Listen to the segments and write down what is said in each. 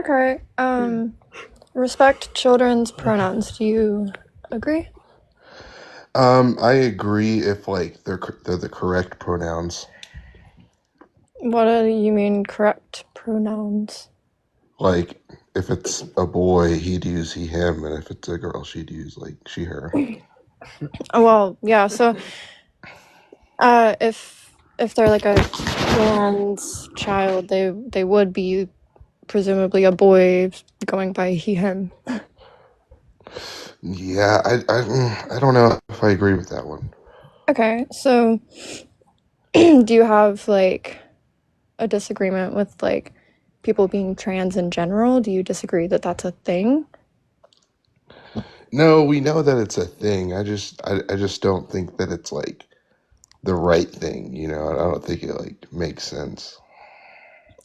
Okay. Respect children's pronouns. Do you agree? I agree if like they're the correct pronouns. What do you mean correct pronouns? Like if it's a boy, he'd use he him, and if it's a girl, she'd use like she her. Oh, well, yeah. So, if they're like a trans child, they would be presumably a boy going by he him. Yeah, I don't know if I agree with that one. Okay. So, do you have like a disagreement with like people being trans in general? Do you disagree that that's a thing? No, we know that it's a thing. I just don't think that it's like the right thing. I don't think it like makes sense.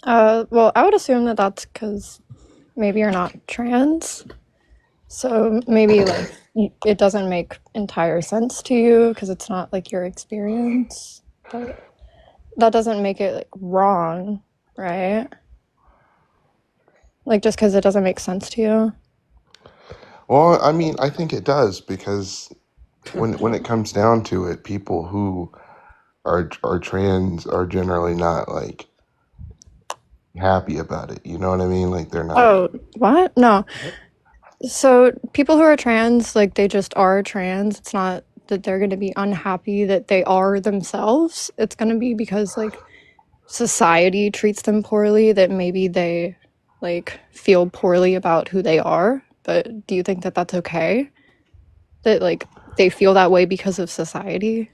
Well, I would assume that that's because maybe you're not trans. So maybe like it doesn't make entire sense to you because it's not like your experience. But that doesn't make it like wrong, right? Like just because it doesn't make sense to you. Well, I mean, I think it does because when it comes down to it, people who are trans are generally not like happy about it. You know what I mean? Like they're not. Oh, what? No. So people who are trans, like they just are trans. It's not that they're going to be unhappy that they are themselves. It's going to be because like society treats them poorly that maybe they like feel poorly about who they are. But do you think that that's okay? That like they feel that way because of society?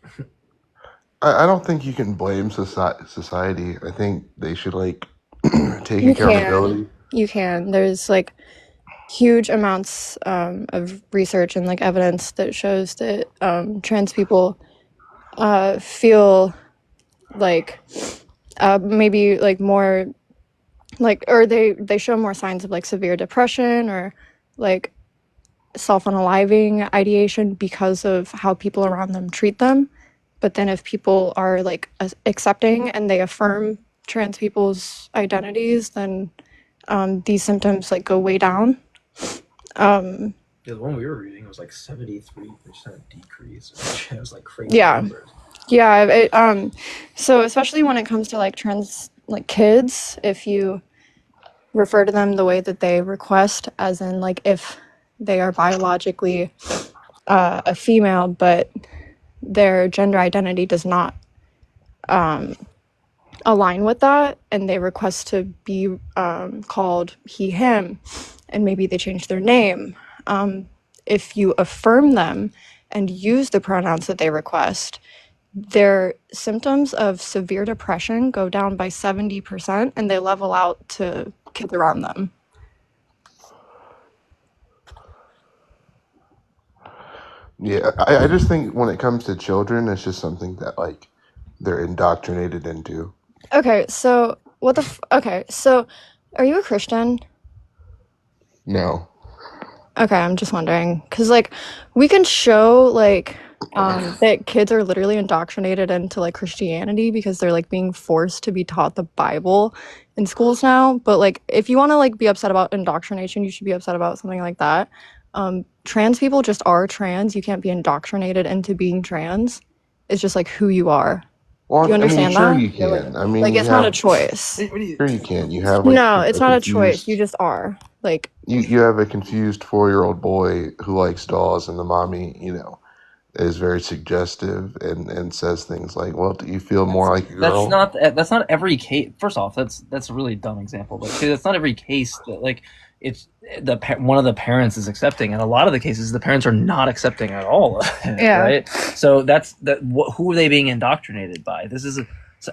I don't think you can blame society. I think they should like take You can. accountability. You can. There's like huge amounts of research and like evidence that shows that trans people feel like maybe like more like or they show more signs of like severe depression or like self-unaliving ideation because of how people around them treat them. But then if people are like accepting and they affirm trans people's identities, then these symptoms like go way down. Um, Yeah, the one we were reading was like 73% decrease. It was like crazy yeah, numbers. yeah. So especially when it comes to like trans like kids, if you refer to them the way that they request, as in like if they are biologically a female, but their gender identity does not align with that, and they request to be called he, him, and maybe they change their name. If you affirm them and use the pronouns that they request, their symptoms of severe depression go down by 70% and they level out to kids around them. Yeah, I just think when it comes to children, it's just something that like they're indoctrinated into. Okay, so okay, so are you a Christian? No. Okay, I'm just wondering because like we can show like that kids are literally indoctrinated into like Christianity because they're like being forced to be taught the Bible in schools now. But like if you want to like be upset about indoctrination, you should be upset about something like that. Trans people just are trans. You can't be indoctrinated into being trans. It's just like who you are. Do you Well, I mean, understand sure that? you can. I mean, Like you it's not a have choice. What do you? sure you can. You have like No, it's a not a choice. You confused just are. Like you have a confused 4-year-old boy who likes dolls, and the mommy, is very suggestive and says things like, "Well, do you feel more That's like a that's girl?" not that's not every case. First off, that's a really dumb example. But two, that's not every case that like it's one of the parents is accepting, and a lot of the cases the parents are not accepting at all, yeah. right? So that's that. Who are they being indoctrinated by? This is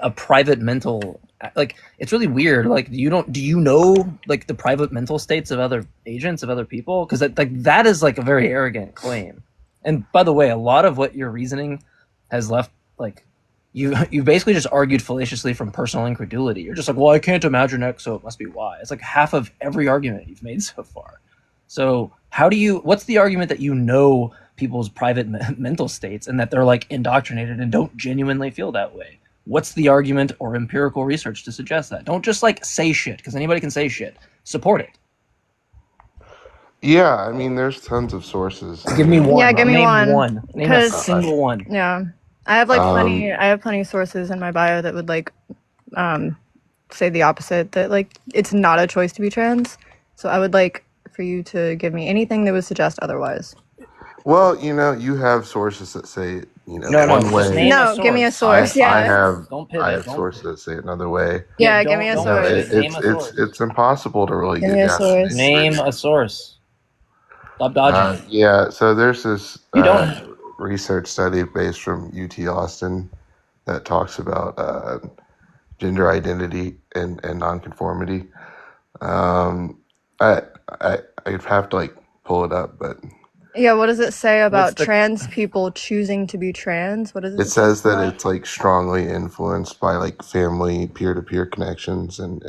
a private mental like it's really weird. Like do you know like the private mental states of other agents of other people? Because that is like a very arrogant claim. And by the way, a lot of what you're reasoning has left like you basically just argued fallaciously from personal incredulity. You're just like, well, I can't imagine X, so it must be Y. It's like half of every argument you've made so far. So how do you? What's the argument that you know people's private mental states and that they're like indoctrinated and don't genuinely feel that way? What's the argument or empirical research to suggest that? Don't just like say shit because anybody can say shit. support it? Yeah, I mean, there's tons of sources. Give me one. Yeah, give me Name one. one. Name a 'Cause single one. yeah, I have like Um, plenty of sources in my bio that would like say the opposite, that like it's not a choice to be trans. So I would like for you to give me anything that would suggest otherwise. well, you have sources that say, No, one just way. name a No, give me a source. source. Yeah. Don't I pivot. have sources that say another way. Yeah, give me a Don't source. pivot. Name a source. It's impossible to really Give get me a down to the source. Name nitty-gritty. a source. Stop dodging. Yeah, so there's this You don't. research study based from UT Austin that talks about gender identity and nonconformity. Um, I I'd have to like pull it up, but Yeah, what does it say What's about the? trans people choosing to be trans? What does it it say says that about it's like strongly influenced by like family peer-to-peer connections and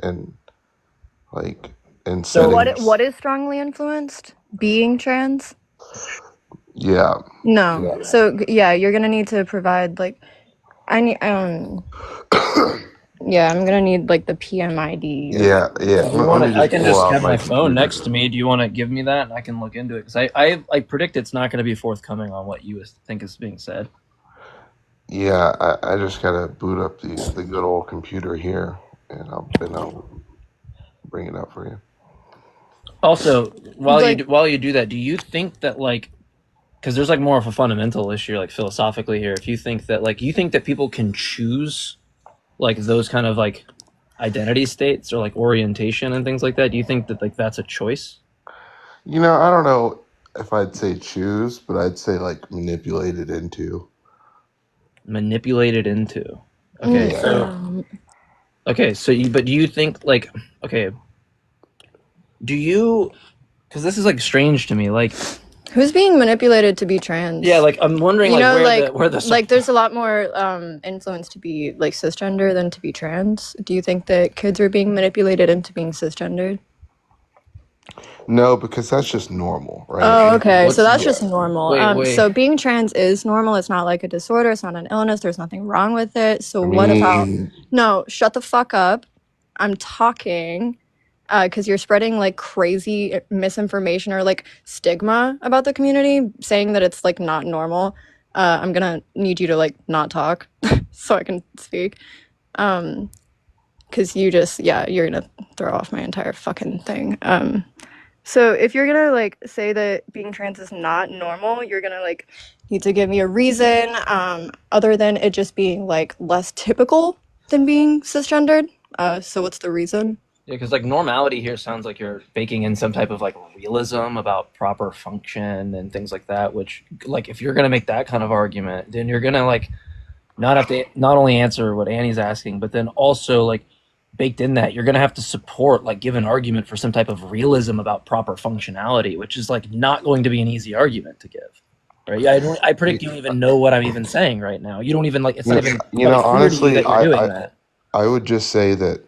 like in So settings. what is strongly influenced? Being trans? Yeah, No. yeah. So yeah, you're gonna need to provide like I need yeah, I'm gonna need like the PMID or Yeah, yeah. Do you Let want me to? I just can pull just out have my my phone computer. next to me. Do you want to give me that, and I can look into it? Because I predict it's not going to be forthcoming on what you think is being said. Yeah, I just gotta boot up the good old computer here, and I'll bring it up for you. Also, like while you do that, do you think that like because there's like more of a fundamental issue like philosophically here? If you think that like you think that people can choose like those kind of like identity states or like orientation and things like that, do you think that like that's a choice? I don't know if I'd say choose, but I'd say like manipulated into. Manipulated into. Okay, Yeah. so you but do you think like okay, do you because this is like strange to me like who's being manipulated to be trans? yeah like I'm wondering like where the like there's a lot more influence to be like cisgender than to be trans. Do you think that kids are being manipulated into being cisgendered? No, because that's just normal, right? Oh, okay. So what's that's Yeah. just normal. wait So being trans is normal. It's not like a disorder. It's not an illness. There's nothing wrong with it. So I what about? mean, No, shut the fuck up. I'm talking. Because you're spreading like crazy misinformation or like stigma about the community, saying that it's like not normal. I'm gonna need you to like not talk so I can speak. Because you're gonna throw off my entire fucking thing. So if you're gonna like say that being trans is not normal, you're gonna like need to give me a reason, other than it just being like less typical than being cisgendered. So what's the reason? yeah because like normality here sounds like you're baking in some type of like realism about proper function and things like that, which like if you're gonna make that kind of argument then you're gonna like not have to not only answer what Annie's asking but then also like baked in that you're going to have to support like give an argument for some type of realism about proper functionality, which is like not going to be an easy argument to give, right? Yeah, I predict you don't even know what I'm even saying right now. You don't even like it's not even probably clear to you honestly, that you're doing that. I would just say that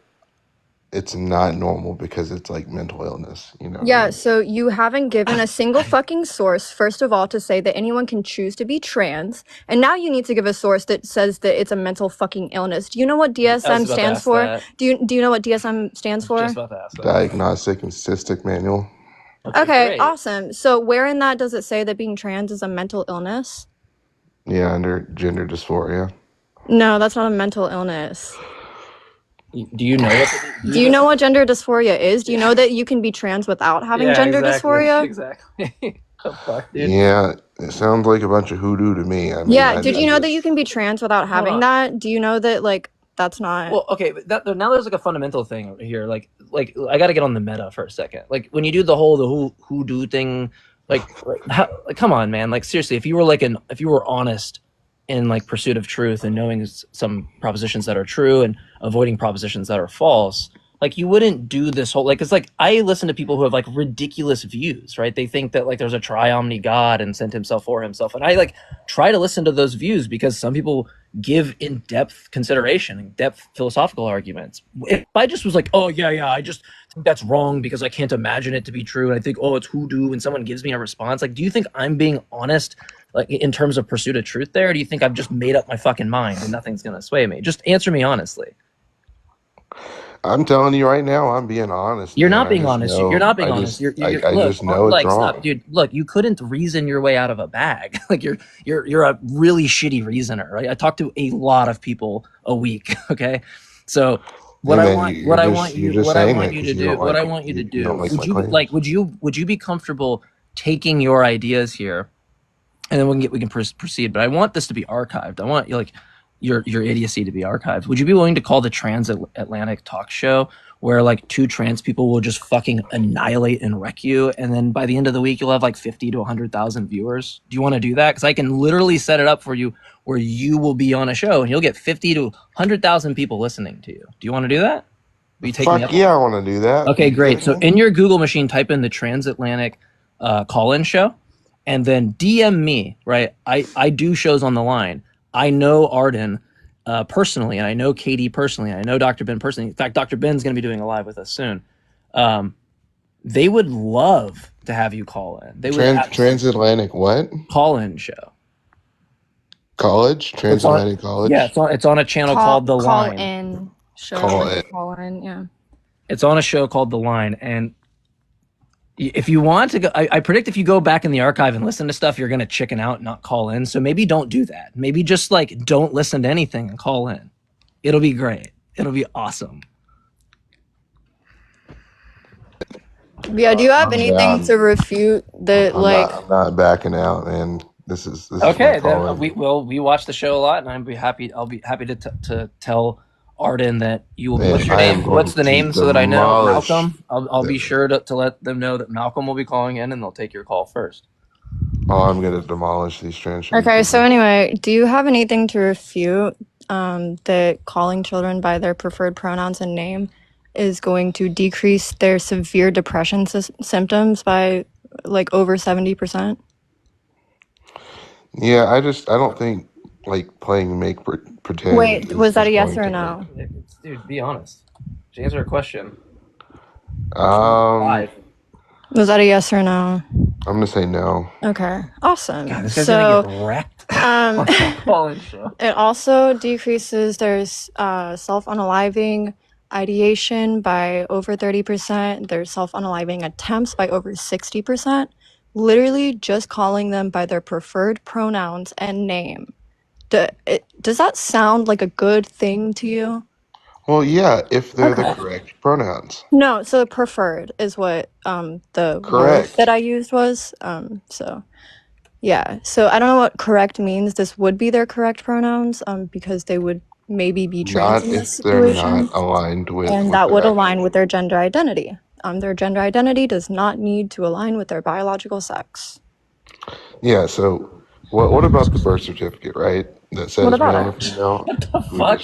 it's not normal because it's like mental illness. You know what I Yeah, mean? so you haven't given a single fucking source, first of all, to say that anyone can choose to be trans, and now you need to give a source that says that it's a mental fucking illness. Do you know what I was DSM about to stands ask for? that. Do you know what DSM stands I was just for? about to ask that. Diagnostic and Statistic Manual. Okay, Great. awesome. So where in that does it say that being trans is a mental illness? Yeah, under gender dysphoria. No, that's not a mental illness. Do you know what? Do you know what gender dysphoria is? Do you know that you can be trans without having yeah, gender exactly, dysphoria? exactly. The fuck, dude. Yeah, it sounds like a bunch of hoodoo to me. I mean, Yeah, I did you know that just you can be trans without Hold having on. that? Do you know that like that's not Well, okay, but now there's like a fundamental thing here. Like I got to get on the meta for a second. Like when you do the whole who do thing, like come on, man. Like seriously, if you were if you were honest in like pursuit of truth and knowing some propositions that are true and avoiding propositions that are false, like you wouldn't do this whole like it's like I listen to people who have like ridiculous views, right? They think that like there's a triomni God and sent himself for himself, and I like try to listen to those views because some people give in-depth consideration, in-depth philosophical arguments. If I just was like, oh yeah, I just think that's wrong because I can't imagine it to be true, and I think, oh, it's hoodoo, and someone gives me a response, like, do you think I'm being honest, like in terms of pursuit of truth there? Or do you think I've just made up my fucking mind and nothing's gonna sway me? Just answer me honestly. I'm telling you right now, I'm being honest, You're man. not I being just honest. You're know. not being honest. I Look, just know it's like, stop, wrong. dude. Look, you couldn't reason your way out of a bag. Like you're a really shitty reasoner, right? I talk to a lot of people a week. Okay, so Hey, man, you're just what I saying want that you because to do, you don't like my claims. would you be comfortable taking your ideas here, and then we can proceed. But I want this to be archived. I want your idiocy to be archived. Would you be willing to call the Transatlantic Talk Show, where like two trans people will just fucking annihilate and wreck you, and then by the end of the week you'll have like 50 to 100,000 viewers? Do you want to do that? Because I can literally set it up for you where you will be on a show and you'll get 50 to 100,000 people listening to you. Do you want to do that? Will you take me Fuck up? yeah, I want to do that. Okay, great. So in your Google machine, type in the Transatlantic call-in show, and then DM me. Right, I do shows on the line. I know Arden personally, and I know Katie personally, and I know Dr. Ben personally. In fact, Dr. Ben's going to be doing a live with us soon. They would love to have you call in. They would Transatlantic what? Call-in show. College? Transatlantic College? Yeah, it's on a channel called The Call Line. in show. Call in. Call in, yeah. It's on a show called The Line, and if you want to go, I predict if you go back in the archive and listen to stuff, you're going to chicken out and not call in. So maybe don't do that. Maybe just like don't listen to anything and call in. It'll be great. It'll be awesome. Yeah, do you have anything to refute that? I'm not backing out, man. This is okay. Then we watch the show a lot, and I'll be happy to tell Arden that you will. Man, what's your name? What's the name so that I know? demolish Malcolm. I'll be sure to let them know that Malcolm will be calling in, and they'll take your call first. Oh, I'm gonna demolish these transgender Okay, people. so anyway, do you have anything to refute that calling children by their preferred pronouns and name is going to decrease their severe depression symptoms by like over 70%? Yeah, I don't think like playing make pretend. Wait, was that a yes or no? Dude, be honest. To answer a question. Live. Was that a yes or no? I'm gonna say no. Okay, awesome. God, this guy's gonna get wrecked. It also decreases their self-unaliving ideation by over 30%, their self-unaliving attempts by over 60%. Literally just calling them by their preferred pronouns and name. Does that sound like a good thing to you? Well, yeah, if they're the correct pronouns. No, so preferred is what the word that I used was. So yeah. So I don't know what correct means. This would be their correct pronouns, because they would maybe be trans in this situation. They're not aligned with, and that would align with their gender identity. Their gender identity does not need to align with their biological sex. Yeah, so what about the birth certificate, right? That says male or female? What the fuck?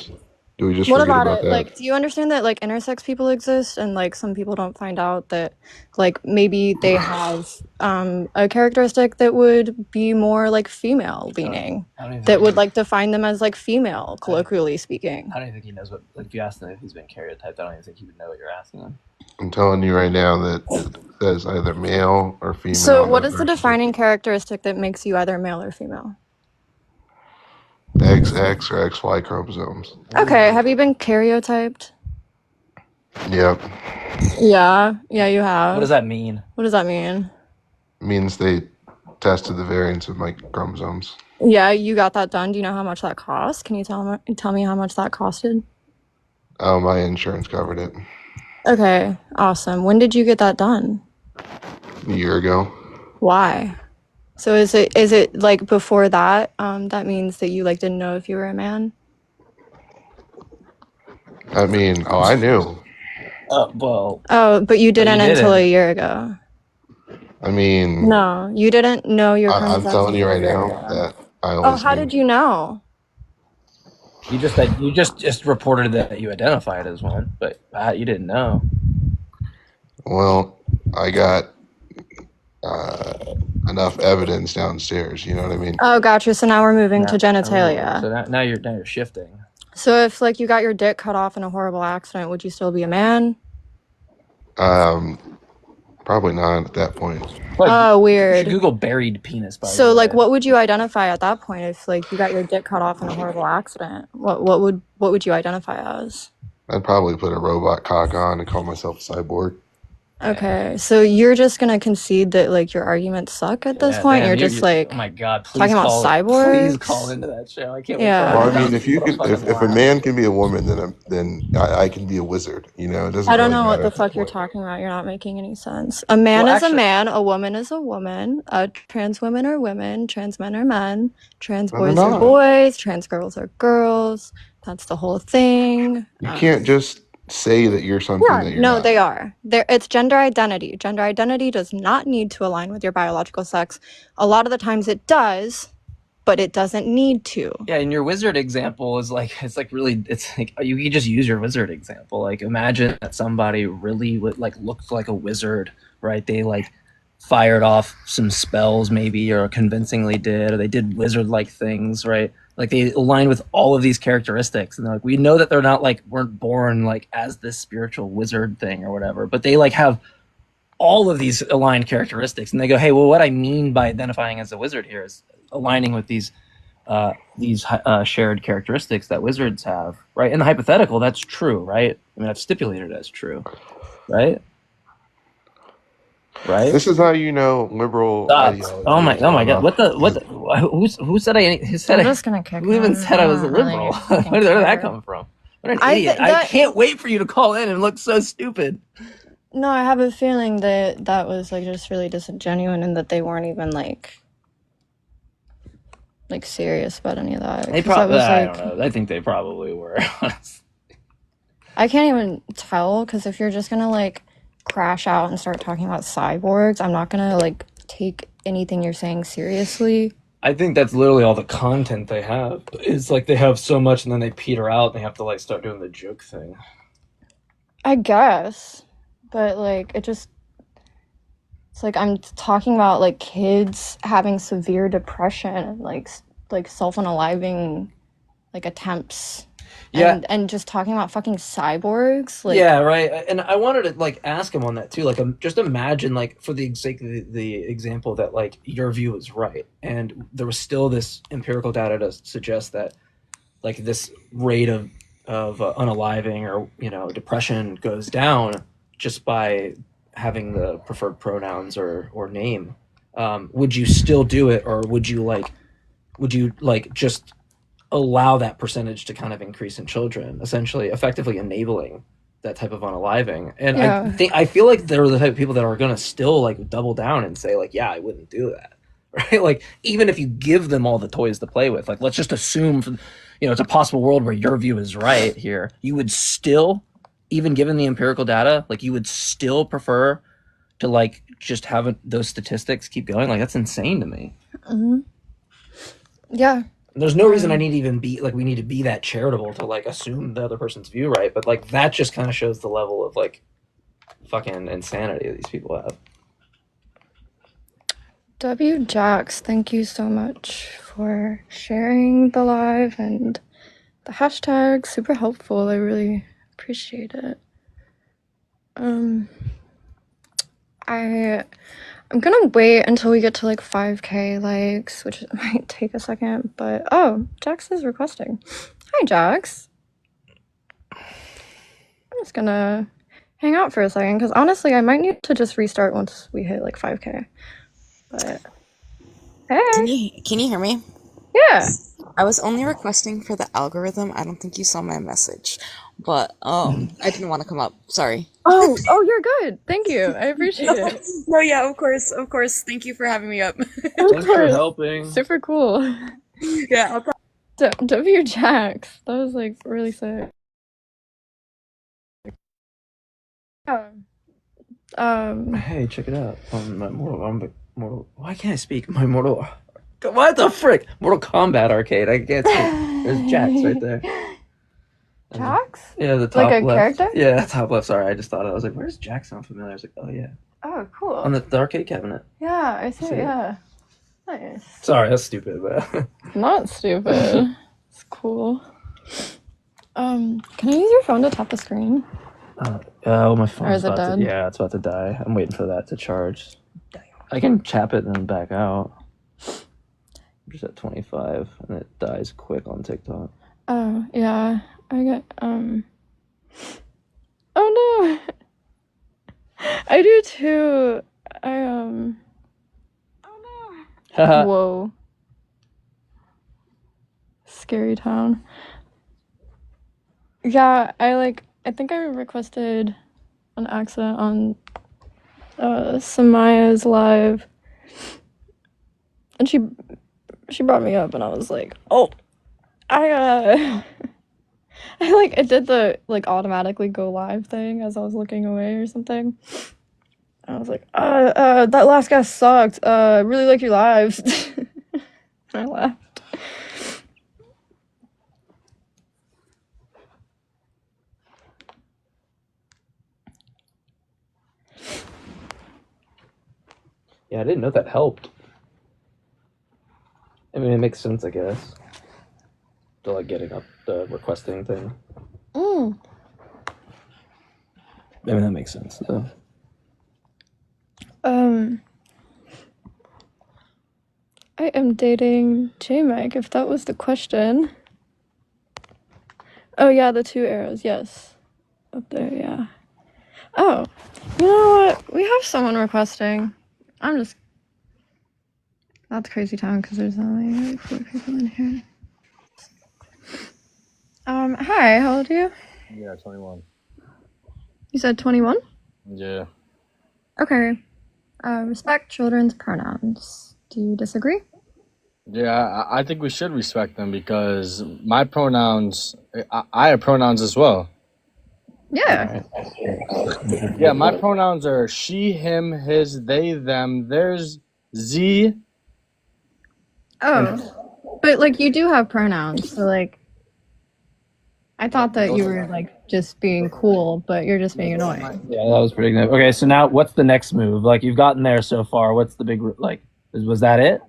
Do we just What forget about it? that? Like, do you understand that like intersex people exist, and like some people don't find out that like maybe they have a characteristic that would be more like female leaning, that would like define them as like female, colloquially speaking. I don't even think he knows what. Like, if you ask him if he's been karyotyped, I don't even think he would know what you're asking him. I'm telling you right now that it says either male or female. So, what is the defining characteristic that makes you either male or female? XX or XY chromosomes. Okay, have you been karyotyped? Yep. Yeah, you have. What does that mean? What does that mean? It means they tested the variants of my chromosomes. Yeah, you got that done. Do you know how much that cost? Can you tell me how much that costed? Oh, my insurance covered it. Okay, awesome. When did you get that done? A year ago. Why? So is it like before that? That means that you like didn't know if you were a man? I mean, I knew. Well. Oh, but you didn't until a year ago. I mean. No, you didn't know your chromosomes. I'm telling you right now that I always. Oh, how did you know? You just reported that you identified as one, but you didn't know. Well, I got enough evidence downstairs. You know what I mean? Oh, gotcha. So now we're moving to genitalia. So now you're shifting. So if like you got your dick cut off in a horrible accident, would you still be a man? Probably not at that point. Oh, weird. You should Google buried penis. So like, what would you identify at that point if like you got your dick cut off in a horrible accident? What would you identify as? I'd probably put a robot cock on and call myself a cyborg. Okay, so you're just gonna concede that like your arguments suck at this Yeah, point? damn, You're just like oh my god, talking about please call cyborgs? into that show. I can't wait for Well, I Yeah. mean, if you what a can, fucking if a laugh. man can be a woman, then I can be a wizard. You know, it doesn't I don't really know what matter the at that fuck you're point. talking about. You're not making any sense. A man Well, is a actually, man, a woman is a woman, trans women are women, trans men are men, trans No, they're boys are not. boys, trans girls are girls. That's the whole thing. You can't just say that you're something Yeah, that you're no, not. they are. It's gender identity. Gender identity does not need to align with your biological sex. A lot of the times it does, but it doesn't need to. yeah, and your wizard example is like it's like you can just use your wizard example. Like imagine that somebody really would like looked like a wizard, right? They like fired off some spells maybe or convincingly did, or they did wizard like things, right? Like they aligned with all of these characteristics, and they're like, we know that they're not like weren't born like as this spiritual wizard thing or whatever, but they like have all of these aligned characteristics, and they go, hey, well, what I mean by identifying as a wizard here is aligning with these shared characteristics that wizards have, right? In the hypothetical, that's true, right? I mean, I've stipulated it as true, right? Right? This is how you know liberal ideology Oh is my going god! off. Who said I'm just gonna kick who even him. said I was a don't really liberal? fucking Where did that care. come from? What an I idiot! think I that- can't wait for you to call in and look so stupid. No, I have a feeling that that was like just really disingenuous and that they weren't even like serious about any of that. They 'Cause that probably, was, I like, don't know. I think they probably were. Honestly. I can't even tell because if you're just gonna like crash out and start talking about cyborgs, I'm not gonna like take anything you're saying seriously. I think that's literally all the content they have. It's like they have so much and then they peter out and they have to like start doing the joke thing. I guess, but like it's like I'm talking about like kids having severe depression and like self-unaliving like attempts. Yeah. And just talking about fucking cyborgs, like yeah, right. And I wanted to like ask him on that too. Like, just imagine, like, for the example that like your view is right, and there was still this empirical data to suggest that like this rate of unaliving or depression goes down just by having the preferred pronouns or name. Would you still do it, or would you just allow that percentage to kind of increase in children, essentially effectively enabling that type of unaliving? And Yeah. I feel like they're the type of people that are going to still like double down and say like, yeah, I wouldn't do that. Right? Like, even if you give them all the toys to play with, like, let's just assume it's a possible world where your view is right here, you would still, even given the empirical data, like, you would still prefer to like just have those statistics keep going. Like, that's insane to me. Mhm. Yeah. There's no reason we need to be that charitable to like assume the other person's view, right? But like that just kind of shows the level of like fucking insanity that these people have. W. Jax, thank you so much for sharing the live and the hashtag. Super helpful. I really appreciate it. I'm gonna wait until we get to like 5K likes, which might take a second, but Jax is requesting. Hi, Jax. I'm just gonna hang out for a second because honestly, I might need to just restart once we hit like 5K. But hey, Can you hear me? yeah. I was only requesting for the algorithm. I don't think you saw my message, but I didn't want to come up. Sorry. Oh, you're good. Thank you. I appreciate it. No, yeah, of course. Thank you for having me up. Thanks for helping. Super cool. Yeah, I'll W. Jax. That was like really sick. Yeah. Hey, check it out. My Mortal. Why can't I speak? My Mortal. What the frick? Mortal Kombat arcade. I can't speak. There's Jax right there. Jax? Yeah, the top Like a left. character? Yeah, top left. Sorry, I just thought I was like, where's Jax sound familiar? I was like, oh yeah, Oh, cool. on the arcade cabinet. Yeah, I see. See it? Yeah. Nice. Sorry, that's stupid, but Not stupid. It's cool. Can I use your phone to tap the screen? oh, my phone's Or is it about dead? to. Yeah, it's about to die. I'm waiting for that to charge. I can tap it and then back out. I'm just at 25, and it dies quick on TikTok. Oh, yeah. I get Oh no. I do too. Whoa. Scary town. Yeah, I think I requested an accident on Samaya's live. And she brought me up and I was like, oh, I it did the automatically go live thing as I was looking away or something. I was like, that last guy sucked. Really like your lives. I laughed. Yeah, I didn't know that helped. I mean, it makes sense, I guess. To like getting up the requesting thing. I mean, that makes sense though. I am dating J-Mike, if that was the question. Oh yeah, the 2 arrows, yes. Up there, yeah. Oh, you know what? We have someone requesting. That's crazy town because there's only 4 people in here. Hi, how old are you? Yeah, 21. You said 21? Yeah. Okay. Respect children's pronouns. Do you disagree? Yeah, I think we should respect them because my pronouns, I have pronouns as well. Yeah. Yeah, my pronouns are she, him, his, they, them, theirs, z. Oh. But you do have pronouns, so I thought that you were just being cool, but you're just being annoying. Yeah, that was pretty good. Okay, so now what's the next move? Like you've gotten there so far. What's the big was that it?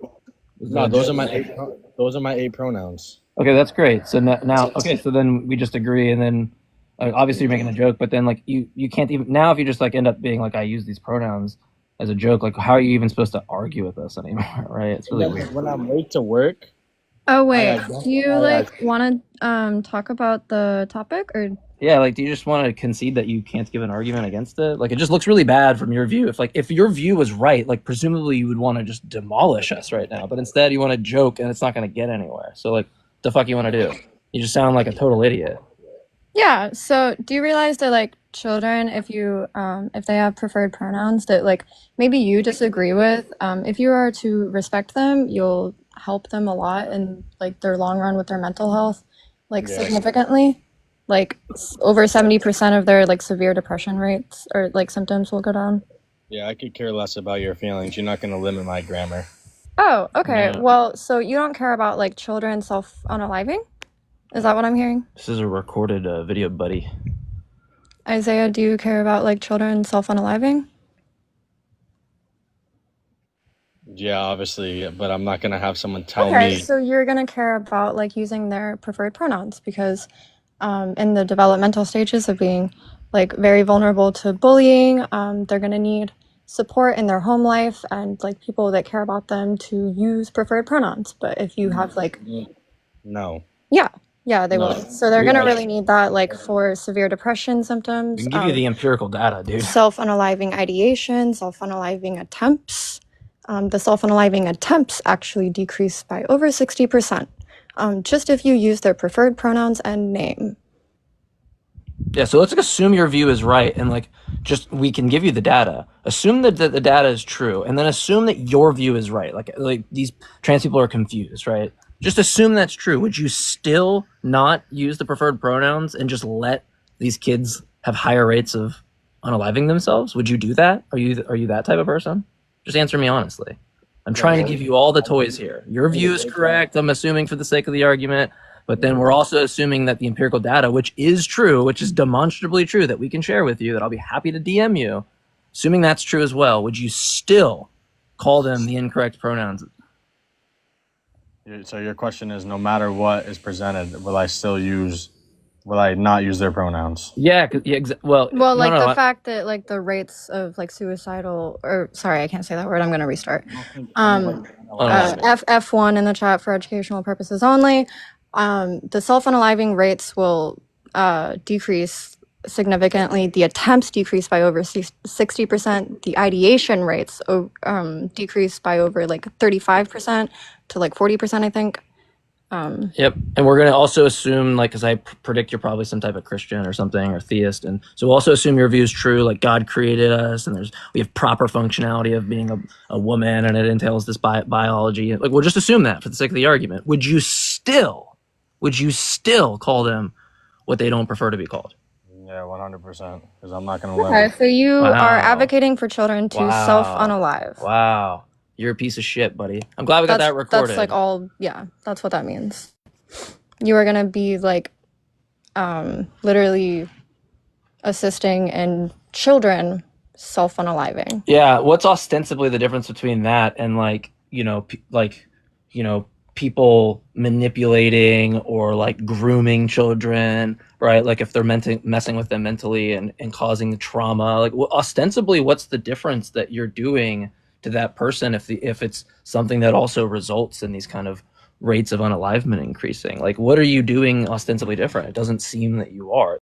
No, those are my 8 pronouns. Okay, that's great. So now okay, so then we just agree, and then obviously you're making a joke, but then you can't even now if you just end up being I use these pronouns as a joke, how are you even supposed to argue with us anymore, right? It's really weird. When I'm late to work. Oh wait, do you want to talk about the topic or? Yeah, do you just want to concede that you can't give an argument against it? It just looks really bad from your view. If your view was right, presumably you would want to just demolish us right now, but instead you want to joke and it's not going to get anywhere. So the fuck you want to do? You just sound like a total idiot. Yeah, so do you realize that children, if they have preferred pronouns that maybe you disagree with, if you are to respect them, you'll help them a lot in their long run with their mental health, significantly. Over 70% of their severe depression rates or symptoms will go down. Yeah, I could care less about your feelings. You're not going to limit my grammar. Oh, okay. Yeah. Well, so you don't care about children self-unaliving? Is that what I'm hearing? This is a recorded video, buddy. Isaiah, do you care about children self-unaliving? Yeah, obviously, but I'm not going to have someone tell me. Okay, so you're going to care about using their preferred pronouns because in the developmental stages of being very vulnerable to bullying, they're going to need support in their home life and people that care about them to use preferred pronouns. But if you have No. Yeah, they will. So they're going to really need that for severe depression symptoms. We can give you the empirical data, dude. Self-unaliving ideation, self-unaliving attempts. The self-unaliving attempts actually decrease by over 60%, just if you use their preferred pronouns and name. Yeah, so let's assume your view is right, and we can give you the data. Assume that the data is true, and then assume that your view is right. These trans people are confused, right? Just assume that's true. Would you still not use the preferred pronouns and just let these kids have higher rates of unaliving themselves? Would you do that? Are you that type of person? Just answer me honestly. I'm trying to give you all the toys here. Your view is correct, I'm assuming for the sake of the argument, but then we're also assuming that the empirical data, which is true, which is demonstrably true, that we can share with you, that I'll be happy to DM you, assuming that's true as well, would you still call them the incorrect pronouns? So your question is, no matter what is presented, will I not use their pronouns? Yeah, well, the fact that the rates of suicidal, or sorry, I can't say that word. I'm going to restart. F1 in the chat for educational purposes only. The self-unaliving rates will decrease significantly. The attempts decreased by over 60%. The ideation rates decreased by over like 35% to like 40%, I think. Yep. And we're going to also assume, like, because I predict you're probably some type of Christian or something, or theist. And so we'll also assume your view is true, like God created us and we have proper functionality of being a woman and it entails this biology. Like, we'll just assume that for the sake of the argument. Would you still call them what they don't prefer to be called? Yeah, 100%. Because I'm not going to Okay, limit. so you Wow. are advocating for children to Wow. self-unalive. Wow. You're a piece of shit, buddy. I'm glad we got that recorded. That's like all, yeah, that's what that means. You are gonna be like literally assisting in children self-unaliving. Yeah, what's ostensibly the difference between that and like, people manipulating or like grooming children, right? Like if they're messing with them mentally and causing trauma, like ostensibly what's the difference that you're doing to that person if it's something that also results in these kind of rates of unalivement increasing? Like, what are you doing ostensibly different? It doesn't seem that you are.